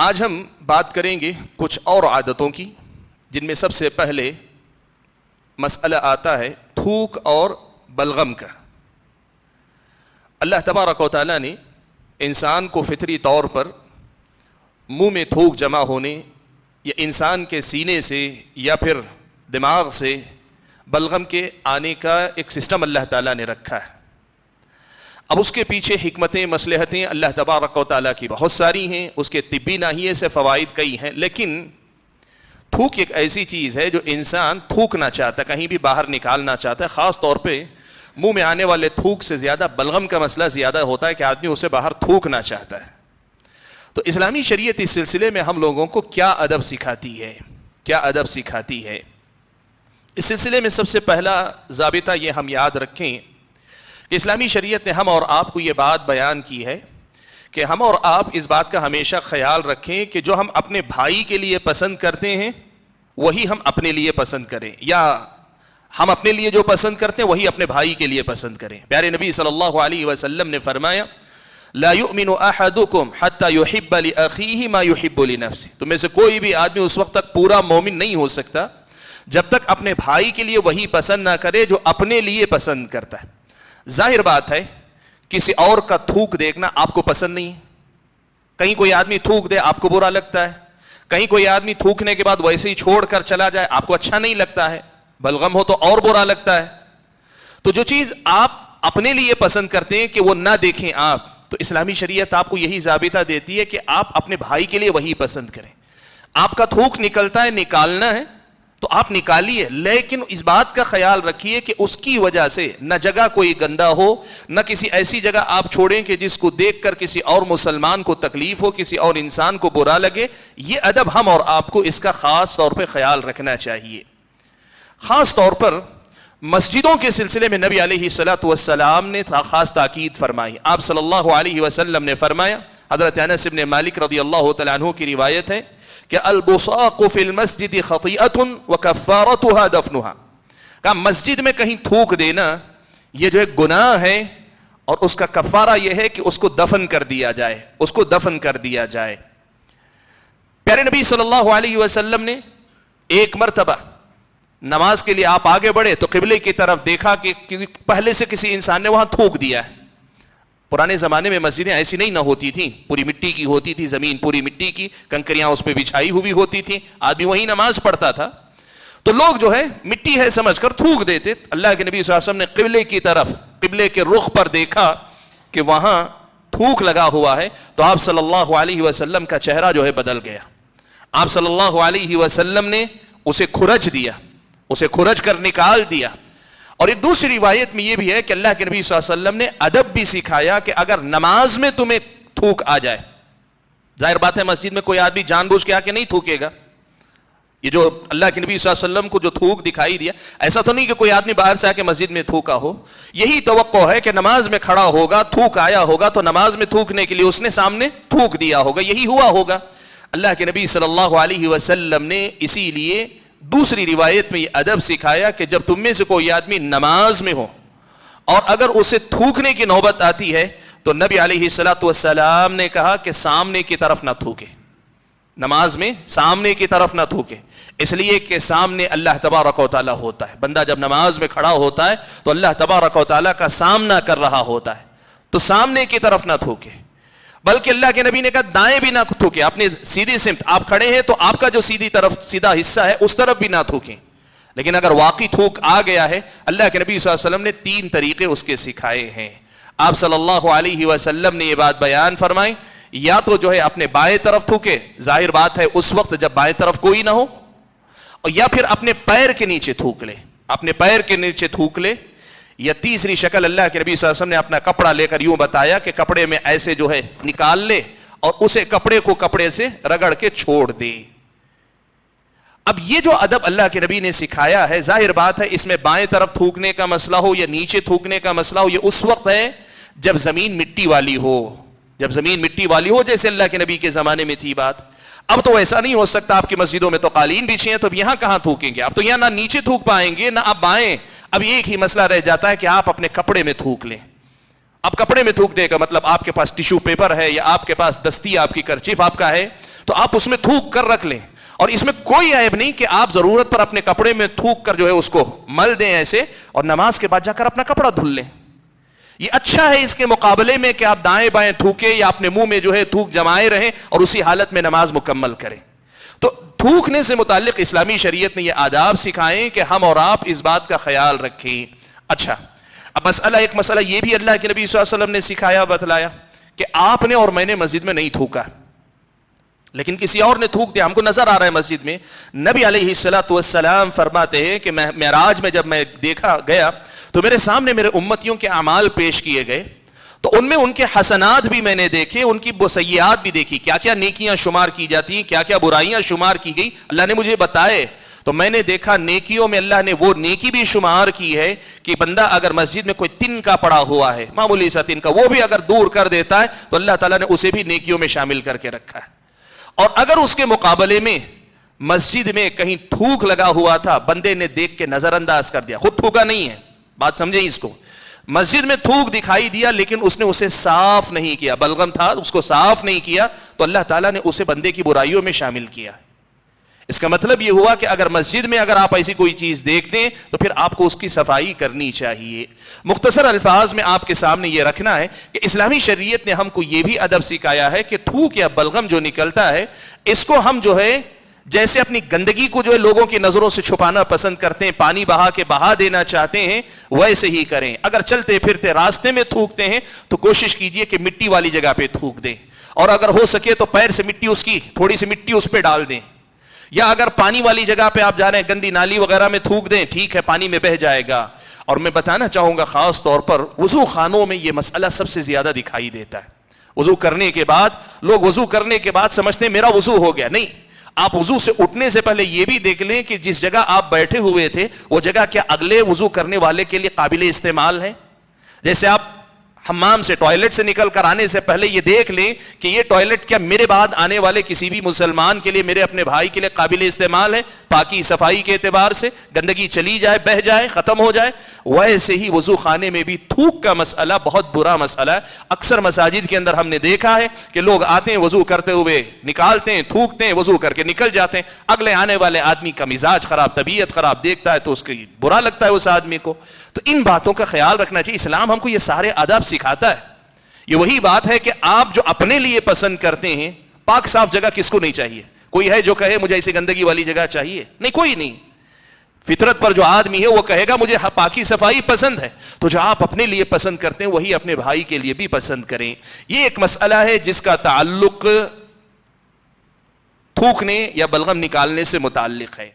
آج ہم بات کریں گے کچھ اور عادتوں کی، جن میں سب سے پہلے مسئلہ آتا ہے تھوک اور بلغم کا۔ اللہ تبارک و تعالیٰ نے انسان کو فطری طور پر منہ میں تھوک جمع ہونے یا انسان کے سینے سے یا پھر دماغ سے بلغم کے آنے کا ایک سسٹم اللہ تعالیٰ نے رکھا ہے۔ اب اس کے پیچھے حکمتیں مصلحتیں اللہ تبارک و تعالیٰ کی بہت ساری ہیں، اس کے طبی ناحیے سے فوائد کئی ہیں، لیکن تھوک ایک ایسی چیز ہے جو انسان تھوکنا چاہتا ہے، کہیں بھی باہر نکالنا چاہتا ہے۔ خاص طور پہ منہ میں آنے والے تھوک سے زیادہ بلغم کا مسئلہ زیادہ ہوتا ہے کہ آدمی اسے باہر تھوکنا چاہتا ہے۔ تو اسلامی شریعت اس سلسلے میں ہم لوگوں کو کیا ادب سکھاتی ہے، کیا ادب سکھاتی ہے؟ اس سلسلے میں سب سے پہلا ضابطہ یہ ہم یاد رکھیں کہ اسلامی شریعت نے ہم اور آپ کو یہ بات بیان کی ہے کہ ہم اور آپ اس بات کا ہمیشہ خیال رکھیں کہ جو ہم اپنے بھائی کے لیے پسند کرتے ہیں وہی ہم اپنے لیے پسند کریں، یا ہم اپنے لیے جو پسند کرتے ہیں وہی اپنے بھائی کے لیے پسند کریں۔ پیارے نبی صلی اللہ علیہ وسلم نے فرمایا لا يؤمن احدكم حتى يحب لاخيه ما يحب لنفسه۔ تم میں سے کوئی بھی آدمی اس وقت تک پورا مومن نہیں ہو سکتا جب تک اپنے بھائی کے لیے وہی پسند نہ کرے جو اپنے لیے پسند کرتا ہے۔ ظاہر بات ہے کسی اور کا تھوک دیکھنا آپ کو پسند نہیں ہے، کہیں کوئی آدمی تھوک دے آپ کو برا لگتا ہے، کہیں کوئی آدمی تھوکنے کے بعد ویسے ہی چھوڑ کر چلا جائے آپ کو اچھا نہیں لگتا ہے، بلغم ہو تو اور برا لگتا ہے۔ تو جو چیز آپ اپنے لیے پسند کرتے ہیں کہ وہ نہ دیکھیں آپ، تو اسلامی شریعت آپ کو یہی ضابطہ دیتی ہے کہ آپ اپنے بھائی کے لیے وہی پسند کریں۔ آپ کا تھوک نکلتا ہے، نکالنا ہے تو آپ نکالیے، لیکن اس بات کا خیال رکھیے کہ اس کی وجہ سے نہ جگہ کوئی گندا ہو، نہ کسی ایسی جگہ آپ چھوڑیں کہ جس کو دیکھ کر کسی اور مسلمان کو تکلیف ہو، کسی اور انسان کو برا لگے۔ یہ ادب ہم اور آپ کو اس کا خاص طور پہ خیال رکھنا چاہیے۔ خاص طور پر مسجدوں کے سلسلے میں نبی علیہ الصلوۃ والسلام نے خاص تاکید فرمائی۔ آپ صلی اللہ علیہ وسلم نے فرمایا، حضرت انس بن مالک رضی اللہ تعالیٰ عنہ کی روایت ہے کہ البصاق فی المسجد خطیئۃ وکفارتها دفنها، کہ مسجد میں کہیں تھوک دینا یہ جو ایک گناہ ہے اور اس کا کفارہ یہ ہے کہ اس کو دفن کر دیا جائے، اس کو دفن کر دیا جائے۔ پیارے نبی صلی اللہ علیہ وسلم نے ایک مرتبہ نماز کے لیے آپ آگے بڑھے تو قبلے کی طرف دیکھا کہ پہلے سے کسی انسان نے وہاں تھوک دیا ہے۔ پرانے زمانے میں مسجدیں ایسی نہیں نہ ہوتی تھیں، پوری مٹی کی ہوتی تھی، زمین پوری مٹی کی، کنکریاں اس پہ بچھائی ہوئی ہوتی تھیں، آدمی وہیں نماز پڑھتا تھا، تو لوگ جو ہے مٹی ہے سمجھ کر تھوک دیتے۔ اللہ کے نبی صلی اللہ علیہ وسلم نے قبلے کی طرف، قبلے کے رخ پر دیکھا کہ وہاں تھوک لگا ہوا ہے، تو آپ صلی اللہ علیہ وسلم کا چہرہ جو ہے بدل گیا۔ آپ صلی اللہ علیہ وسلم نے اسے کھرچ دیا، اسے کھرچ کر نکال دیا۔ اور ایک دوسری روایت میں یہ بھی ہے کہ اللہ کے نبی صلی اللہ علیہ وسلم نے ادب بھی سکھایا کہ اگر نماز میں تمہیں تھوک آ جائے، ظاہر بات ہے مسجد میں کوئی آدمی جان بوجھ کے آ کے نہیں تھوکے گا، یہ جو اللہ کے نبی صلی اللہ علیہ وسلم کو جو تھوک دکھائی دیا، ایسا تو نہیں کہ کوئی آدمی باہر سے آ کے مسجد میں تھوکا ہو، یہی توقع ہے کہ نماز میں کھڑا ہوگا، تھوک آیا ہوگا تو نماز میں تھوکنے کے لیے اس نے سامنے تھوک دیا ہوگا، یہی ہوا ہوگا۔ اللہ کے نبی صلی اللہ علیہ وسلم نے اسی لیے دوسری روایت میں یہ ادب سکھایا کہ جب تم میں سے کوئی آدمی نماز میں ہو اور اگر اسے تھوکنے کی نوبت آتی ہے تو نبی علیہ الصلوۃ والسلام نے کہا کہ سامنے کی طرف نہ تھوکے، نماز میں سامنے کی طرف نہ تھوکے، اس لیے کہ سامنے اللہ تبارک و تعالیٰ ہوتا ہے۔ بندہ جب نماز میں کھڑا ہوتا ہے تو اللہ تبارک و تعالیٰ کا سامنا کر رہا ہوتا ہے، تو سامنے کی طرف نہ تھوکے، بلکہ اللہ کے نبی نے کہا دائیں بھی نہ تھوکیں، اپنی سیدھی سمت آپ کھڑے ہیں تو آپ کا جو سیدھی طرف سیدھا حصہ ہے اس طرف بھی نہ تھوکیں۔ لیکن اگر واقعی تھوک آ گیا ہے، اللہ کے نبی صلی اللہ علیہ وسلم نے 3 طریقے اس کے سکھائے ہیں۔ آپ صلی اللہ علیہ وسلم نے یہ بات بیان فرمائی، یا تو جو ہے اپنے بائیں طرف تھوکے، ظاہر بات ہے اس وقت جب بائیں طرف کوئی نہ ہو، اور یا پھر اپنے پیر کے نیچے تھوک لے، اپنے پیر کے نیچے تھوک لے، یا تیسری شکل اللہ کے نبی صلی اللہ علیہ وسلم نے اپنا کپڑا لے کر یوں بتایا کہ کپڑے میں ایسے جو ہے نکال لے اور اسے کپڑے کو کپڑے سے رگڑ کے چھوڑ دے۔ اب یہ جو ادب اللہ کے نبی نے سکھایا ہے، ظاہر بات ہے اس میں بائیں طرف تھوکنے کا مسئلہ ہو یا نیچے تھوکنے کا مسئلہ ہو، یہ اس وقت ہے جب زمین مٹی والی ہو، جب زمین مٹی والی ہو، جیسے اللہ کے نبی کے زمانے میں تھی بات۔ اب تو ایسا نہیں ہو سکتا، آپ کی مسجدوں میں تو قالین بچھی ہیں، تو اب یہاں کہاں تھوکیں گے؟ آپ تو یہاں نہ نیچے تھوک پائیں گے نہ آپ بائیں، اب ایک ہی مسئلہ رہ جاتا ہے کہ آپ اپنے کپڑے میں تھوک لیں، اب کپڑے میں تھوک دے گا، مطلب آپ کے پاس ٹیشو پیپر ہے یا آپ کے پاس دستی آپ کی کرچیف آپ کا ہے تو آپ اس میں تھوک کر رکھ لیں، اور اس میں کوئی عیب نہیں کہ آپ ضرورت پر اپنے کپڑے میں تھوک کر جو ہے اس کو مل دیں ایسے، اور نماز کے بعد جا کر اپنا کپڑا دھل لیں۔ یہ اچھا ہے اس کے مقابلے میں کہ آپ دائیں بائیں تھوکیں یا اپنے منہ میں جو ہے تھوک جمائے رہیں اور اسی حالت میں نماز مکمل کریں۔ تو تھوکنے سے متعلق اسلامی شریعت نے یہ آداب سکھائیں کہ ہم اور آپ اس بات کا خیال رکھیں۔ اچھا، اب ایک مسئلہ یہ بھی اللہ کے نبی صلی اللہ علیہ وسلم نے سکھایا، بتلایا کہ آپ نے اور میں نے مسجد میں نہیں تھوکا، لیکن کسی اور نے تھوک دیا، ہم کو نظر آ رہا ہے مسجد میں۔ نبی علیہ السلام فرماتے ہیں کہ معراج میں جب میں دیکھا گیا تو میرے سامنے میرے امتیوں کے اعمال پیش کیے گئے، تو ان میں ان کے حسنات بھی میں نے دیکھے، ان کی سیئات بھی دیکھی، کیا کیا نیکیاں شمار کی جاتی ہیں، کیا کیا برائیاں شمار کی گئی، اللہ نے مجھے بتائے۔ تو میں نے دیکھا نیکیوں میں اللہ نے وہ نیکی بھی شمار کی ہے کہ بندہ اگر مسجد میں کوئی تن کا پڑا ہوا ہے، معمولی سا تن کا، وہ بھی اگر دور کر دیتا ہے تو اللہ تعالیٰ نے اسے بھی نیکیوں میں شامل کر کے رکھا ہے۔ اور اگر اس کے مقابلے میں مسجد میں کہیں تھوک لگا ہوا تھا، بندے نے دیکھ کے نظر انداز کر دیا، خود تھوکا نہیں ہے، بات سمجھیں اس کو، مسجد میں تھوک دکھائی دیا لیکن اس نے اسے صاف نہیں کیا، بلغم تھا اس کو صاف نہیں کیا، تو اللہ تعالیٰ نے اسے بندے کی برائیوں میں شامل کیا۔ اس کا مطلب یہ ہوا کہ اگر مسجد میں اگر آپ ایسی کوئی چیز دیکھتے ہیں تو پھر آپ کو اس کی صفائی کرنی چاہیے۔ مختصر الفاظ میں آپ کے سامنے یہ رکھنا ہے کہ اسلامی شریعت نے ہم کو یہ بھی ادب سکھایا ہے کہ تھوک یا بلغم جو نکلتا ہے اس کو ہم جو ہے جیسے اپنی گندگی کو جو ہے لوگوں کی نظروں سے چھپانا پسند کرتے ہیں، پانی بہا کے بہا دینا چاہتے ہیں، ویسے ہی کریں۔ اگر چلتے پھرتے راستے میں تھوکتے ہیں تو کوشش کیجئے کہ مٹی والی جگہ پہ تھوک دیں، اور اگر ہو سکے تو پیر سے مٹی اس کی تھوڑی سی مٹی اس پہ ڈال دیں، یا اگر پانی والی جگہ پہ آپ جا رہے ہیں گندی نالی وغیرہ میں تھوک دیں، ٹھیک ہے پانی میں بہہ جائے گا۔ اور میں بتانا چاہوں گا خاص طور پر وضو خانوں میں یہ مسئلہ سب سے زیادہ دکھائی دیتا ہے۔ وضو کرنے کے بعد لوگ وضو کرنے کے بعد سمجھتے ہیں میرا وضو ہو گیا، نہیں، آپ وضو سے اٹھنے سے پہلے یہ بھی دیکھ لیں کہ جس جگہ آپ بیٹھے ہوئے تھے وہ جگہ کیا اگلے وضو کرنے والے کے لیے قابل استعمال ہے۔ جیسے آپ حمام سے ٹوائلٹ سے نکل کر آنے سے پہلے یہ دیکھ لیں کہ یہ ٹوائلٹ کیا میرے بعد آنے والے کسی بھی مسلمان کے لیے، میرے اپنے بھائی کے لیے قابل استعمال ہے، پاکی صفائی کے اعتبار سے، گندگی چلی جائے، بہہ جائے، ختم ہو جائے۔ ویسے ہی وضو خانے میں بھی تھوک کا مسئلہ بہت برا مسئلہ ہے۔ اکثر مساجد کے اندر ہم نے دیکھا ہے کہ لوگ آتے ہیں وضو کرتے ہوئے نکالتے ہیں، تھوکتے ہیں، وضو کر کے نکل جاتے ہیں، اگلے آنے والے آدمی کا مزاج خراب، طبیعت خراب دیکھتا ہے تو اس کی برا لگتا ہے اس آدمی کو۔ تو ان باتوں کا خیال رکھنا چاہیے، اسلام ہم کو یہ سارے آداب سکھاتا ہے۔ یہ وہی بات ہے کہ آپ جو اپنے لیے پسند کرتے ہیں، پاک صاف جگہ کس کو نہیں چاہیے؟ کوئی ہے جو کہے مجھے ایسی گندگی والی جگہ چاہیے؟ نہیں، کوئی نہیں۔ فطرت پر جو آدمی ہے وہ کہے گا مجھے پاکی صفائی پسند ہے۔ تو جو آپ اپنے لیے پسند کرتے ہیں وہی اپنے بھائی کے لیے بھی پسند کریں۔ یہ ایک مسئلہ ہے جس کا تعلق تھوکنے یا بلغم نکالنے سے متعلق ہے۔